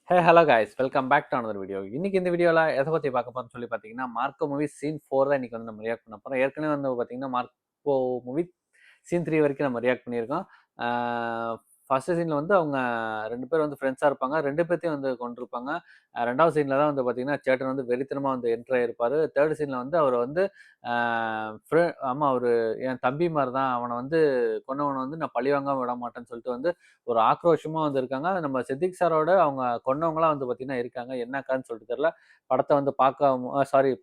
Hey hello guys, welcome back to another video. இன்னைக்கு இந்த வீடியோவில் எதை பற்றி பார்க்க போகிறோம்னு சொல்லி பார்த்தீங்கன்னா, மார்க்கோ மூவி சீன் 4 தான் இன்னைக்கு வந்து நம்ம ரியாக்ட் பண்ண போகிறோம். ஏற்கனவே வந்து பார்த்தீங்கன்னா மார்க்கோ மூவி சீன் 3 வரைக்கும் நம்ம ரியாக்ட் பண்ணியிருக்கோம். ஃபர்ஸ்ட் சீனில் வந்து அவங்க 2 பேர் வந்து ஃப்ரெண்ட்ஸாக இருப்பாங்க, 2 பேர்த்தையும் வந்து கொண்டிருப்பாங்க. ரெண்டாவது சீனில் தான் வந்து பார்த்தீங்கன்னா சேட்டன் வந்து வெறித்தனமாக வந்து என்ட்ரு ஆகிருப்பார். தேர்ட் சீனில் வந்து அவர் வந்து ஆமாம், அவர் என் தம்பி மாதிரி தான், அவனை வந்து கொன்னவனை வந்து நான் பழிவாங்காம விட மாட்டேன்னு சொல்லிட்டு வந்து ஒரு ஆக்ரோஷமா வந்து இருக்காங்க. நம்ம சித்திக் சாரோட அவங்க கொன்னவங்கலாம் வந்து பார்த்தீங்கன்னா இருக்காங்க. என்ன கதைன்னு சொல்லிட்டு தெரியல. படத்த வந்து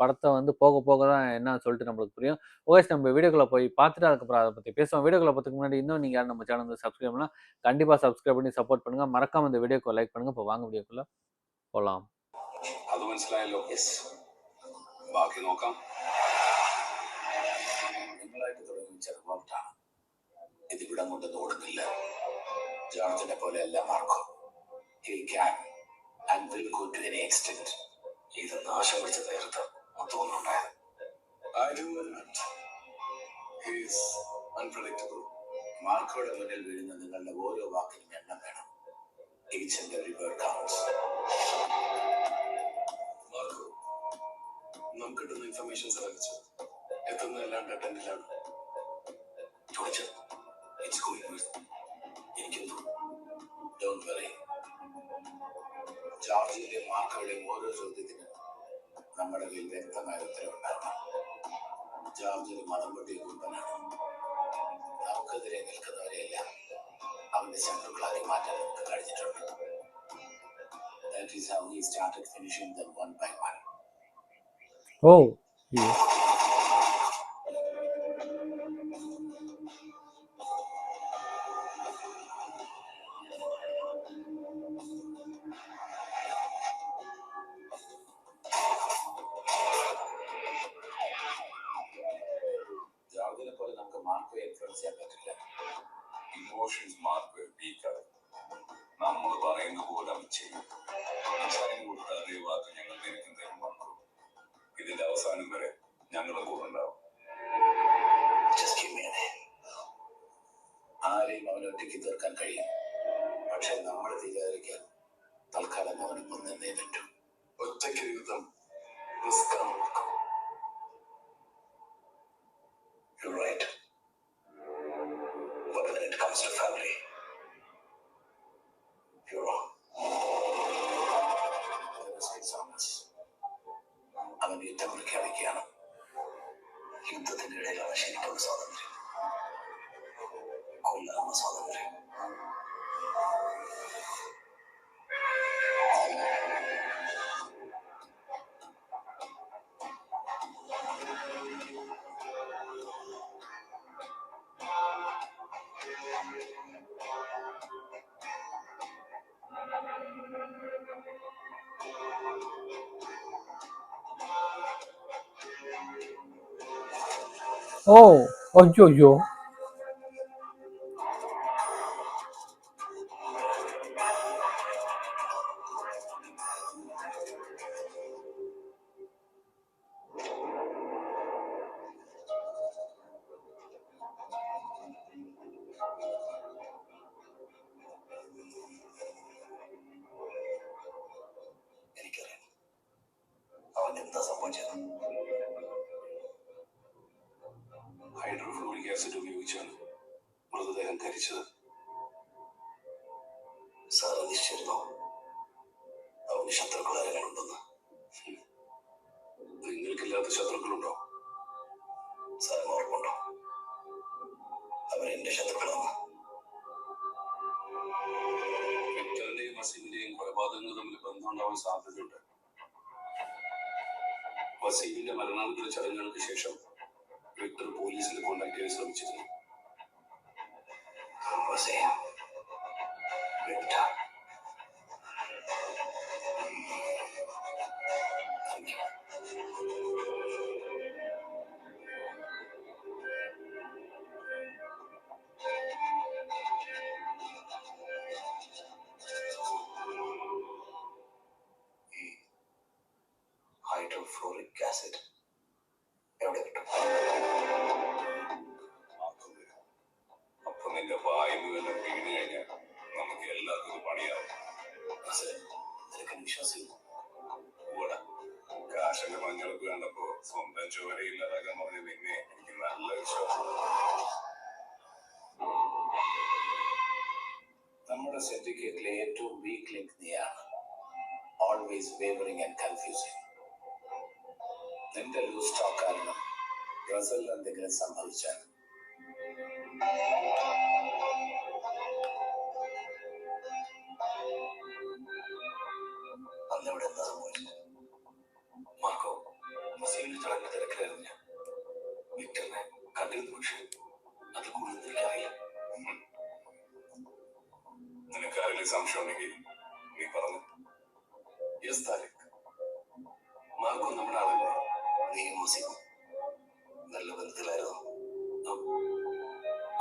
படத்த வந்து போக போக தான் என்னன்னு சொல்லிட்டு நம்மளுக்கு புரியும். ஓகே, நம்ம வீடியோக்குள்ள போய் பார்த்துட்டு அதுக்கப்புறம் அத பத்தி பேசுவோம். வீடியோக்குள்ள போறதுக்கு முன்னாடி இன்னும் நீங்க யாரும் நம்ம சேனல் வந்து சப்ஸ்கிரைப் பண்ணலாம், கண்டிப்பா சப்ஸ்கிரைப் பண்ணி சப்போர்ட் பண்ணுங்க. மறக்காம இந்த வீடியோக்கு லைக் பண்ணுங்க. இப்போ வாங்க வீடியோக்குள்ள പോലാം. അത് മനസ്സിലായല്ലോ? ബാക്കി നോക്കാം. നിങ്ങളായിട്ട് തുടങ്ങി ചെറുപ്പമാണ്. ഇതിവിടം കൊണ്ട് ഓടുന്നില്ല. ജോർജിനെ പോലെയല്ല Marco. He can and will go to any extent. ഇത് നാശം പിടിച്ച തീർത്ത് തോന്നുന്നുണ്ടായത്. I do admit he is unpredictable. മാർക്കോയുടെ മുന്നിൽ വീഴുന്ന നിങ്ങളുടെ ഓരോ വാക്കിനും എണ്ണം വേണം. Each and every word counts. Marco, നമുക്ക് കിട്ടുന്ന ഇൻഫർമേഷൻസ് അറിയിച്ചു എത്തുന്നതെല്ലാം ഡെറ്റൻഡിലാണ്. ജോർജിന്റെ മാർക്കോയുടെയും ഓരോ ചോദ്യത്തിനും നമ്മുടെ കയ്യിൽ വ്യക്തമായ ഉത്തരം ഉണ്ടാകണം. ജോർജിന് മതം പൊട്ടിയ കുമ്പനാണ്. നമുക്കെതിരെ നിൽക്കുന്നവരെയെല്ലാം അവന്റെ ശത്രുക്കളാക്കി മാറ്റാൻ നമുക്ക് കഴിഞ്ഞിട്ടുണ്ട്. That is how he started finishing them one by one. Oh, yeah. ജോർജിനെ പോലെ നമുക്ക് മാർക്കോയെ ഇൻഫ്ലുവൻസ് ചെയ്യാൻ പറ്റില്ല. ഇമോഷൻസ് മാർക്കോയെ വീക്കാണ്. നമ്മൾ പറയുന്ന പോലെ അവൻ ചെയ്യും. കൊടുത്ത അതേ വാക്ക് ഞങ്ങൾ നിൽക്കുന്നതിന് മാർക്കോ. ഇതിന്റെ അവസാനം വരെ ഞങ്ങളുടെ കൂടെ ഉണ്ടാവും. ആരെയും അവൻ ഒറ്റയ്ക്ക് തീർക്കാൻ കഴിയും. പക്ഷെ നമ്മൾ തീരാതിരിക്കാൻ തൽക്കാലം അവനൊപ്പം നിന്നേ പറ്റും. ഒറ്റയ്ക്ക് യുദ്ധം റിസ്ക്കാണ്. You're right. But when it comes to family, you're wrong. അവൻ യുദ്ധം പ്രഖ്യാപിക്കുകയാണ്. യുദ്ധത്തിന്റെ ഇടയിലാണ് ശരിക്കുള്ള സ്വാതന്ത്ര്യം. കൊല്ലാനുള്ള സ്വാതന്ത്ര്യം. Oh, അയ്യോ. എനിക്കറിയാം അവൻ എന്താ സംഭവിച്ചത്. ഹൈഡ്രോഫ്ലൂറിക് ആസിഡ് ഉപയോഗിച്ചാണ് മൃതദേഹം കരിച്ചത്. സാർ നിശ്ചയിരുന്നോ അവന് ശത്രുക്കൾ ആരെങ്കിലുണ്ടെന്ന്? നിങ്ങൾക്കില്ലാത്ത ശത്രുക്കളുണ്ടോ? സാറിന് ഓർമ്മുണ്ടോ അവരെന്റെ ശത്രുക്കളാണ്? വിക്ടറിന്റെയും വസീമിന്റെയും കൊലപാതകങ്ങൾ തമ്മിൽ ബന്ധമുണ്ടാവാൻ സാധ്യതയുണ്ട്. വസീമിന്റെ മരണാനന്തര ചടങ്ങുകൾക്ക് ശേഷം വിക്ടർ പോലീസിനെ കോണ്ടാക്ട് ചെയ്യാൻ ശ്രമിച്ചിരുന്നു. ഹൈഡ്രോഫ്ലോറിക് ആസിഡ് എവിടെ കിട്ടും? അപ്പൊ നിന്റെ വായുവിൽ വീണ് കഴിഞ്ഞാൽ നമുക്ക് എല്ലാവർക്കും പണിയാവും. ചെറുക്കൻ വിശ്വസിക്കുന്നു. കാശന്റെ മഞ്ഞളൊക്കെ കണ്ടപ്പോ സ്വന്തം ചോരയില്ലാതാക്കാൻ പറഞ്ഞ നിന്നെ എനിക്ക് നല്ല വിശ്വാസം. നമ്മുടെ സർട്ടിഫിക്കറ്റിലെ ഏറ്റവും വീക്ക് ലിങ്ക് നീയാണ്. Always wavering and confusing. നിന്റെ ലൂസ് ടോക്ക് കാരണം റസലിന് എന്തെങ്കിലും സംഭവിച്ചാൽ അന്നിവിടെ എന്താ സംഭവിച്ചത്? മാർക്കോ മസീലിൽ ചടങ്ങ് തിരക്കിലായിരുന്നു ഞാൻ. വിക്ടറിനെ കണ്ടിരുന്നു, പക്ഷേ അത് കൂടുതൽ എനിക്കറിയില്ല. നിനക്കാരിലും സംശയം ഉണ്ടെങ്കിൽ നീ പറഞ്ഞു. യെസ് താരിഖ്, മാർക്കോ നമ്മുടെ ആളല്ലേ? നീയും മസീലും നല്ല ബന്ധത്തിലായിരുന്നു.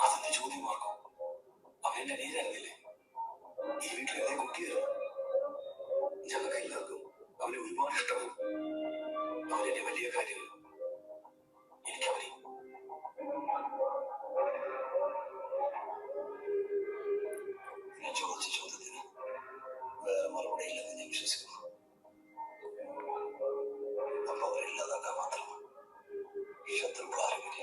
അതെന്റെ ചോദ്യം മാർക്കോ. അവരെന്നെ അനിയനായിരുന്നില്ലേ? ഈ വീട്ടിൽ അതേ കുട്ടിയായിരുന്നു. ഞങ്ങൾക്ക് എല്ലാവർക്കും അവനെ ഒരുപാട് ഇഷ്ടമായിരുന്നു. അവരെന്നെ വലിയ കാര്യങ്ങൾ. എനിക്കവനെ ഞാൻ ചോദിച്ച ചോദ്യത്തിന് വേറെ മറുപടി ഇല്ലെന്ന് ഞാൻ വിശ്വസിക്കുന്നു. അപ്പൊ അവരില്ലാതാക്കാൻ മാത്രം ശത്രുക്കൾ ആരുമില്ല.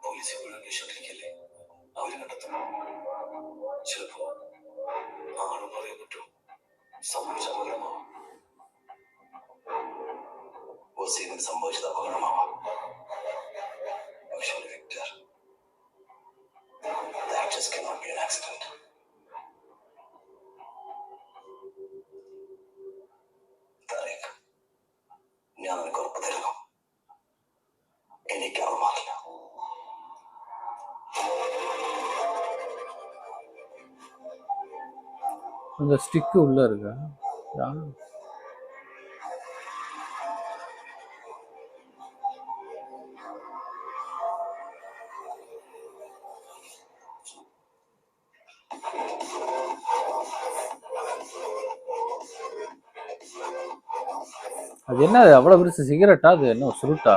പോലീസ് ഇപ്പോഴും അന്വേഷിച്ചോണ്ടിരിക്കല്ലേ? അവര് കണ്ടെത്തും. ചിലപ്പോ ആളും പറയാൻ പറ്റും. സംഭവിച്ച അപകടമാവാം. വസീമിന് സംഭവിച്ചത് അപകടമാവാം. പക്ഷേ Victor, that just cannot be an accident. Tariq, ഞാൻ നിനക്ക് ഉറപ്പ് തരുന്നു, എനിക്ക് അവൾ മാറില്ല. அந்த ஸ்டிக்கு உள்ள இருக்கா? அது என்ன அவ்வளவு பெருசு சிகரெட்டா? அது என்ன சுருட்டா?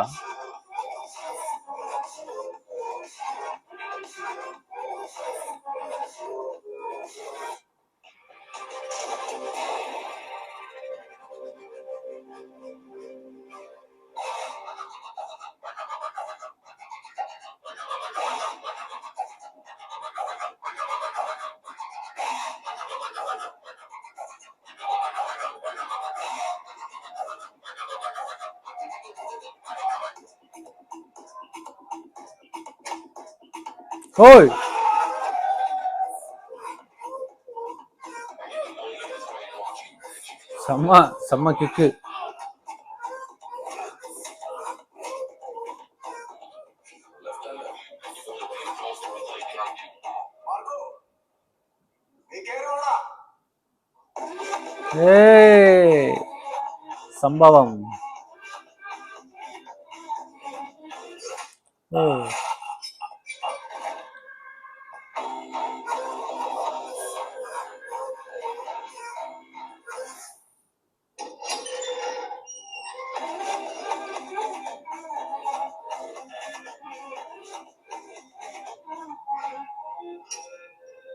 ஓய், செம்ம செம்ம கிக்கு. ஏய், சம்பவம். ஓ,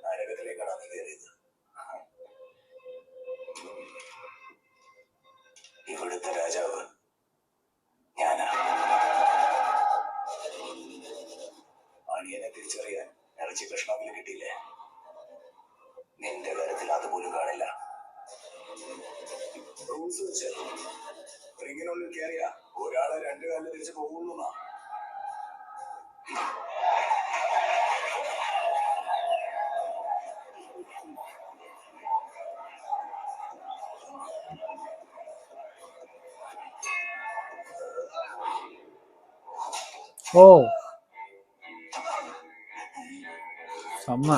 നരകത്തിലേക്കാണ് നീ കയറിയത്. ഇവിടുത്തെ രാജാവ് ഞാനാ. അണിയനെ തിരിച്ചറിയാൻ ഇറച്ചി കഷ്ണമെങ്കിലും കിട്ടിയില്ലേ? നിന്റെ കാര്യത്തിൽ അതുപോലും കാണില്ല. റൂൾസ് വെച്ച് റിങ്ങിനുള്ളിൽ കയറിയ ഒരാളെ രണ്ടു കാലിൽ തിരിച്ച് പോകുന്നു. ஓ, செம்ம.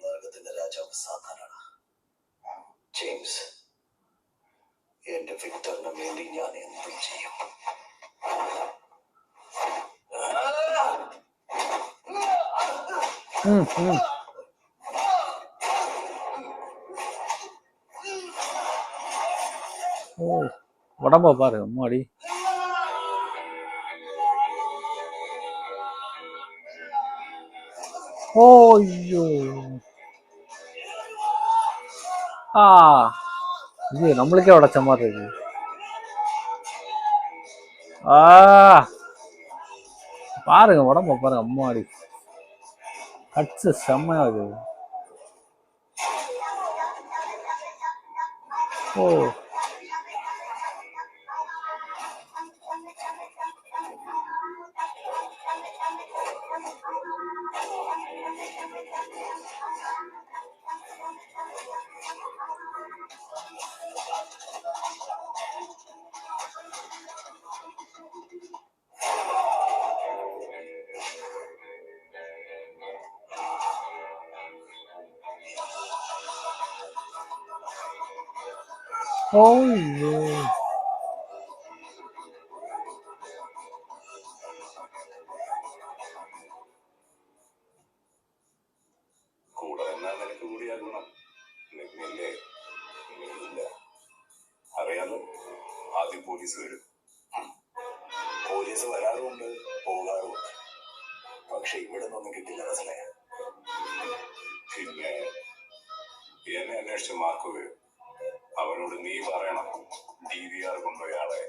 നരകത്തിന്റെ രാജാവ് സാധാരണ ജെയിംസ്. എന്റെ വിക്ടറിന് വേണ്ടി ഞാൻ എന്തും ചെയ്യും. ஓ, உடம்ப பாரு அம்மாடி. ഓയ്യോ ஆ இது நம்மளுக்கே உடைச்ச மாதிரி இருக்கு. ஆ பாருங்க உடம்ப பாருங்க, அம்மாடி கட்ஸ் செம்மையா இருக்கு. ஓ ஓய்யோ കൂടെ എന്നാ നിനക്ക് കൂടിയാക്കണം. നിന്നില്ലേ ഇല്ല. അറിയാലോ, ആദ്യം പോലീസ് വരും. പോലീസ് വരാറുമുണ്ട്, പോകാറുമുണ്ട്. പക്ഷെ ഇവിടെ നിന്നൊന്നും കിട്ടില്ല മനസ്സിലായ. പിന്നെ എന്നെ അന്വേഷിച്ച് മാർക്ക് വരും. അവനോട് നീ പറയണം DVR കൊണ്ടുപോയാളെ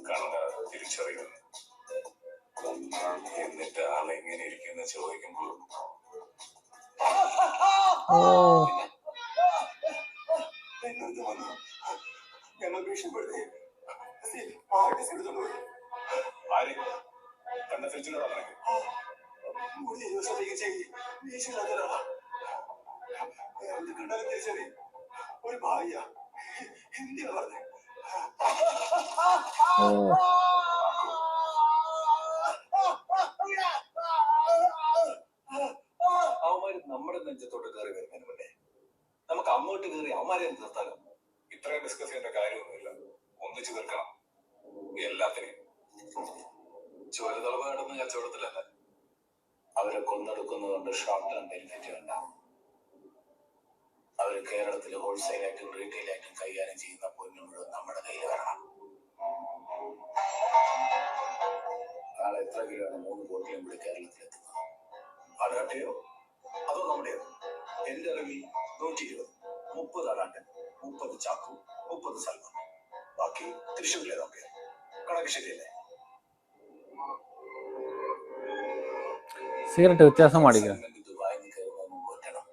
കണ്ട തിരിച്ചറിയുന്നു. എന്നിട്ട് ആളെങ്ങനെ ഇരിക്കുന്ന ചോദിക്കുമ്പോൾ ഓ എന്നത് വന്നു ഞങ്ങൾ ഭീഷണിപ്പെടുത്തി ആര് കണ്ണ തിരിച്ചിട്ടാ നിനക്ക്? 3 ദിവസത്തേക്ക് ചെയ്ത് ഭീഷണില്ലാത്തതാണ്. കണ്ടാലും തിരിച്ചറി ഒരു ഭാര്യ ഹിന്ദിയാണ് പറഞ്ഞത്. ഓ അവന്മാര് നമ്മുടെ നെഞ്ചത്തോട്ട് കയറി വരുന്നതിന് മുന്നേ നമുക്ക് അങ്ങോട്ട് കയറി അവന്മാരെ നിർത്താലോ. ഇത്രയും ഡിസ്കസ് ചെയ്യേണ്ട കാര്യമൊന്നുമില്ല. ഒന്നിച്ചു തീർക്കണം എല്ലാത്തിനെയും. ചോരതളവ് നടന്ന കച്ചവടത്തിലല്ല. അവരെ കൊന്നെടുക്കുന്നതുകൊണ്ട് ഷോർട്ട് ടേം ബെനിഫിറ്റ് ഉണ്ടാവും. അവര് കേരളത്തിൽ ഹോൾസെയിലായിട്ടും റീറ്റെയിലായിട്ടും കൈകാര്യം ചെയ്യുന്ന പൊന്നു മുഴുവൻ നമ്മുടെ കയ്യിൽ വരണം. നാളെ എത്ര കിലോയാണ് 3 ബോട്ടിലും കൂടി കേരളത്തിലെത്തുന്നത്? അടാട്ടയോ അതോ നമ്മുടെയോ? എന്റെ അറിവിൽ 120, 30 അടാട്ടൻ, 30 ചാക്കു, 30 സൽമാൻ, ബാക്കി തൃശ്ശൂരിലെ നോക്കിയ കണക്ക് ശരിയല്ലേ? സിഗരറ്റ് വ്യത്യാസം അടിക്കുക. ദുബായിൽ കയറുന്നതിന് പറ്റണം.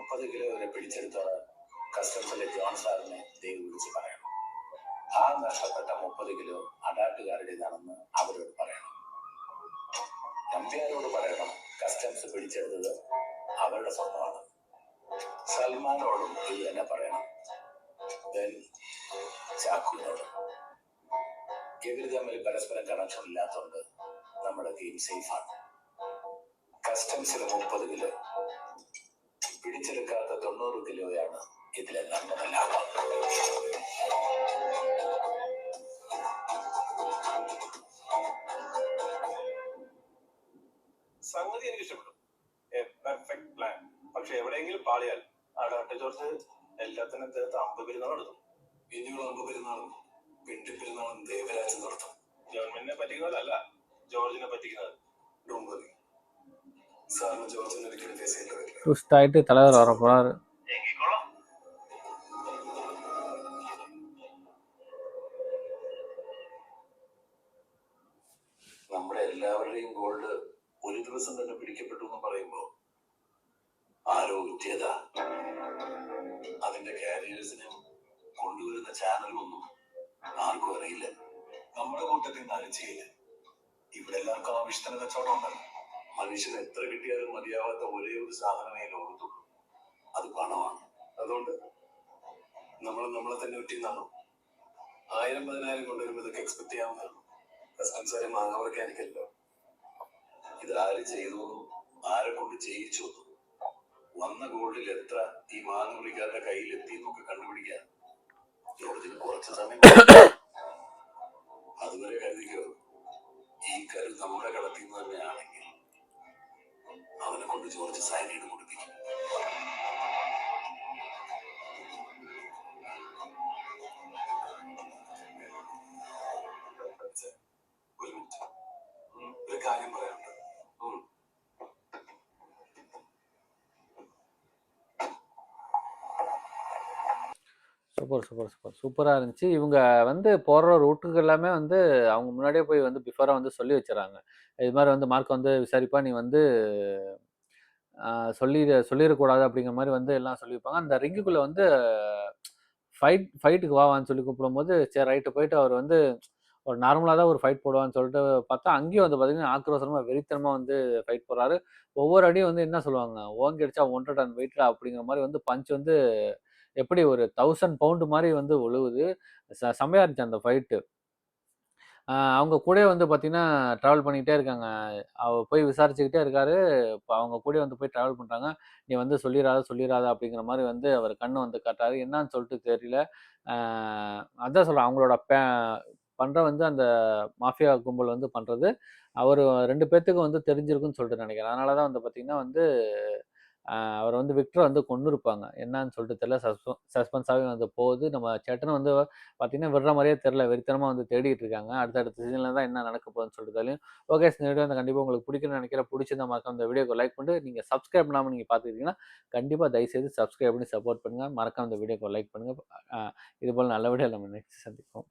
30 കിലോ വരെ പിടിച്ചെടുത്തോടെ കസ്റ്റംസിലെ ജോൺ സാറിനെ ദൈവം വിളിച്ച് പറയണം. ആ നഷ്ടപ്പെട്ട 30 കിലോ അടാട്ടുകാരുടേതാണെന്ന് അവരോട് പറയണം. നമ്പ്യാരോട് പറയണം കസ്റ്റംസ് പിടിച്ചെടുത്തത് അവരുടെ സ്വന്തമാണ്. സൽമാനോടും ഇത് തന്നെ പറയണം. ചാക്കുവിനോട്. ഇവര് തമ്മിൽ പരസ്പരം കണക്ഷൻ ഇല്ലാത്തതുകൊണ്ട് നമ്മുടെ ഗെയിം സേഫാണ്. കസ്റ്റംസിന് 30 കിലോ, പിടിച്ചെടുക്കാത്ത 90 കിലോയാണ് ഇതിലെല്ലാം ലാഭം. സംഗതി എനിക്ക് ഇഷ്ടപ്പെട്ടു. Perfect plan. പക്ഷെ എവിടെയെങ്കിലും പാളിയാൽ ആടാട്ട് ജോർജ് എല്ലാത്തിനും തീർത്ത് 50 പെരുന്നാൾ നടത്തും. ഇനിയുള്ള 50 പെരുന്നാളും പിണ്ടി പെരുന്നാളും ദേവരാജ് നടത്തും. ഗവൺമെന്റിനെ പറ്റിക്കുന്നതല്ല, ജോർജിനെ പറ്റിക്കുന്നത്. സാറിന് ജോർജിന് ഒരിക്കലും ഫേസ് വരില്ല. ட்விஸ்ட் ஆயிட்டு தலைவர் வர போறாரு. നമ്മുടെ എല്ലാവരുടെയും ഗോൾഡ് ഒരു ദിവസം തന്നെ പിടിക്കപ്പെട്ടു എന്ന് പറയുമ്പോ ആരോ വിറ്റിയതാ. അതിന്റെ കാരിയേഴ്സിനും കൊണ്ടുവരുന്ന ചാനലൊന്നും ആർക്കും അറിയില്ല. നമ്മുടെ കൂട്ടത്തിൽ നിന്ന് ആരും ചെയ്യില്ല. ഇവിടെ എല്ലാവർക്കും ആവശ്യത്തിന് കച്ചവടം ഉണ്ടല്ലോ. മനുഷ്യന് എത്ര കിട്ടിയാലും മതിയാവാത്ത ഒരേ ഒരു സാധനമേ ലോകത്തുള്ളൂ, അത് പണമാണ്. അതുകൊണ്ട് നമ്മൾ നമ്മളെ തന്നെ വിറ്റിന്നാണോ 1000-10,000 കൊണ്ടുവരുമ്പോൾ ഇതൊക്കെ എക്സ്പെക്ട് ചെയ്യാവുന്നതാണ്. കസ്റ്റംസുകാരെ മാങ്ങാവർക്കായിരിക്കല്ലോ. ഇതാര് ചെയ്തു, ആരെ കൊണ്ട് ചെയ്യിച്ചു, വന്ന ഗോൾഡിൽ എത്ര ഈ മാങ്ങ വിളിക്കാരുടെ കയ്യിലെത്തി എന്നൊക്കെ കണ്ടുപിടിക്കാൻ ജോർജിന് കുറച്ച് സമയം. അതുവരെ കരുതിക്കോ, ഈ കരു നമ്മുടെ കടത്തിൽ നിന്ന് തന്നെയാണെങ്കിൽ അവനെ കൊണ്ട് ജോർജ് സൈനൈഡ് കുടിപ്പിക്കും. ഒരു മിനിറ്റ്, ഒരു കാര്യം പറയാനുണ്ട്. Super, super, super. சூப்பரா இருந்துச்சு. இவங்க வந்து போற ரூட்டுக்கு எல்லாமே வந்து அவங்க முன்னாடியே போய் வந்து பிஃபோரா வந்து சொல்லி வச்சுர்றாங்க. இது மாரி வந்து மார்க் வந்து விசாரிப்பா, நீ வந்து அ சொல்லிறக்கூடாது அப்படிங்கிற மாரி வந்து எல்லாம் சொல்லியிருப்பாங்க. அந்த ரிங்குக்குள்ள வந்து ஃபைட்டுக்கு வான்னு சொல்லி கூப்பிடும்போது, சரி ரைட்டு போயிட்டு அவர் வந்து ஒரு நார்மலா தான் ஒரு ஃபைட் போடுவான்னு சொல்லிட்டு பார்த்தா, அங்கேயும் வந்து பார்த்தீங்கன்னா, ஆக்ரோஷமா, வெறித்தனமா வந்து ஃபைட் போடுறாரு. ஒவ்வொரு அடியும் வந்து என்ன சொல்லுவாங்க, "ஓங்கி அடிச்சா 1 1/2 டன் வெயிட்றா" அப்படிங்கிற மாரி வந்து பஞ்ச் வந்து எப்படி ஒரு 1000 பவுண்ட் மாரி வந்து விழுவுது. செம்மையா இருந்துச்சு அந்த ஃபைட்டு. அவங்க கூடயே வந்து பார்த்தீங்கன்னா, ட்ராவல் பண்ணிக்கிட்டே இருக்காங்க. போய் விசாரிச்சுக்கிட்டே இருக்காரு. இப்ப அவங்க கூடயே வந்து போய் ட்ராவல் பண்றாங்க. "நீ வந்து சொல்லிறாத, சொல்லிறாத" அப்படிங்கிற மாரி வந்து அவர் கண்ணு வந்து காட்டுறாரு. என்னான்னு சொல்லிட்டு தெரியல. அ அதான் சொல்றேன். அவங்களோட பண்ற வந்து அந்த மாஃபியா கும்பல் வந்து பண்றது, அவரு 2 பேத்துக்கும் வந்து தெரிஞ்சிருக்குன்னு சொல்லிட்டு நெனைக்கிறேன். அதனால தான் வந்து பார்த்தீங்கன்னா வந்து, அவர வந்து விக்டர வந்து கொன்னுருப்பாங்க. என்னான்னு சொல்லிட்டு தெரியல. சஸ்பென்ஸாவே வந்து போகுது. நம்ம சேட்டனும் வந்து பார்த்தீங்கன்னா, விடுற மாரியே தெரியல. வெறித்தனமா வந்து தேடிட்டு இருக்காங்க. அடுத்தடுத்த சீசன்ல தான் என்ன நடக்க போகுதுன்னு சொல்லிட்டு தெரியும். ஓகே, இந்த வீடியோ வந்து கண்டிப்பா உங்களுக்கு பிடிக்கும்னு நெனைக்கிறேன். பிடிச்சிருந்தா மறக்காம இந்த வீடியோக்கு லைக் பண்ணிட்டு, நீங்க சப்ஸ்கிரைப் பண்ணாம நீங்க பார்த்துக்கிட்டீங்கன்னா, கண்டிப்பா தயவுசெய்து சப்ஸ்கிரைப் பண்ணி சப்போர்ட் பண்ணுங்க. மறக்காம இந்த வீடியோக்கு லைக் பண்ணுங்க. அ இதுபோல நல்ல வீடியோல நம்ம நெக்ஸ்ட் சந்திப்போம்.